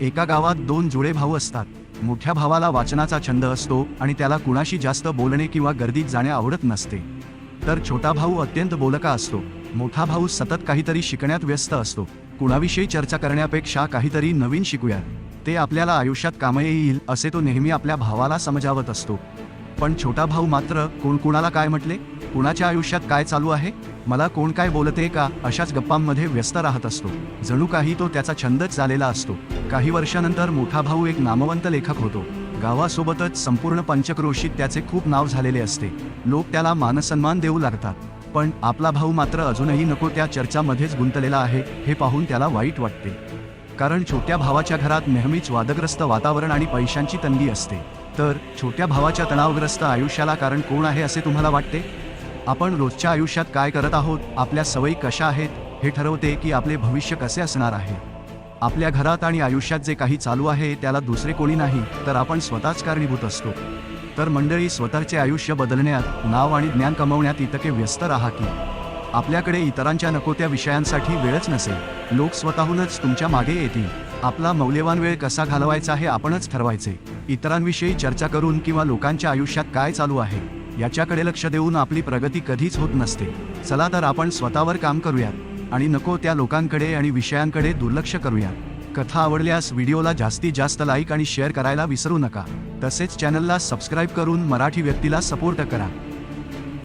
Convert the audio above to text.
एका गावात दोन जुळे भाऊ असतात. मोठ्या भावाला वाचनाचा छंद असतो आणि त्याला कुणाशी जास्त बोलणे किंवा गर्दीत जाणे आवडत नसते. तर छोटा भाऊ अत्यंत बोलका असतो. मोठा भाऊ सतत काहीतरी शिकण्यात व्यस्त असतो. कुणाविषयी चर्चा करण्यापेक्षा काहीतरी नवीन शिकूया, ते आपल्याला आयुष्यात कामी येईल असे तो नेहमी आपल्या भावाला समजावत असतो. पण छोटा भाऊ मात्र कोण कुणाला काय म्हटले, कुणाच्या आयुष्यात काय चालू आहे, मला कोण काय बोलते का, अशाच गप्पांमध्ये व्यस्त राहत असतो. जणू काही तो त्याचा छंदच झालेला असतो. काही वर्षानंतर मोठा भाऊ एक नामवंत लेखक होतो. गावासोबतच संपूर्ण पंचक्रोशीत त्याचे खूप नाव झालेले असते. लोक त्याला मानसन्मान देऊ लागतात. पण आपला भाऊ मात्र अजूनही नको त्या चर्चामध्येच गुंतलेला आहे हे पाहून त्याला वाईट वाटते. कारण छोट्या भावाच्या घरात नेहमीच वादग्रस्त वातावरण आणि पैशांची तंगी असते. तर छोट्या भावाच्या तणावग्रस्त आयुष्याला कारण कोण आहे असे तुम्हाला वाटते? आपण रोजच्या आयुष्यात काय करत आहोत, आपल्या सवयी कशा आहेत, हे ठरवते की आपले भविष्य कसे असणार आहे. आपल्या घरात आणि आयुष्यात जे काही चालू आहे त्याला दुसरे कोणी नाही तर आपण स्वतःच कारणीभूत असतो. तर मंडळी, स्वतःचे आयुष्य बदलण्यात, नाव आणि ज्ञान कमवण्यात इतके व्यस्त राहा की आपल्याकडे इतरांच्या नको त्या विषयांसाठी वेळच नसेल. लोक स्वतःहूनच तुमच्या मागे येतील. आपला मौल्यवान वेळ कसा घालवायचा हे आपणच ठरवायचे. इतरांविषयी चर्चा करून किंवा लोकांच्या आयुष्यात काय चालू आहे याच्याकडे लक्ष देऊन आपली प्रगती कधीच होत नसते. चला तर आपण स्वतःवर काम करूयात आणि नको त्या लोकांकडे आणि विषयांकडे दुर्लक्ष करूया. कथा आवडल्यास व्हिडिओला जास्तीत जास्त लाईक आणि शेअर करायला विसरू नका. तसेच चॅनलला सबस्क्राईब करून मराठी व्यक्तीला सपोर्ट करा.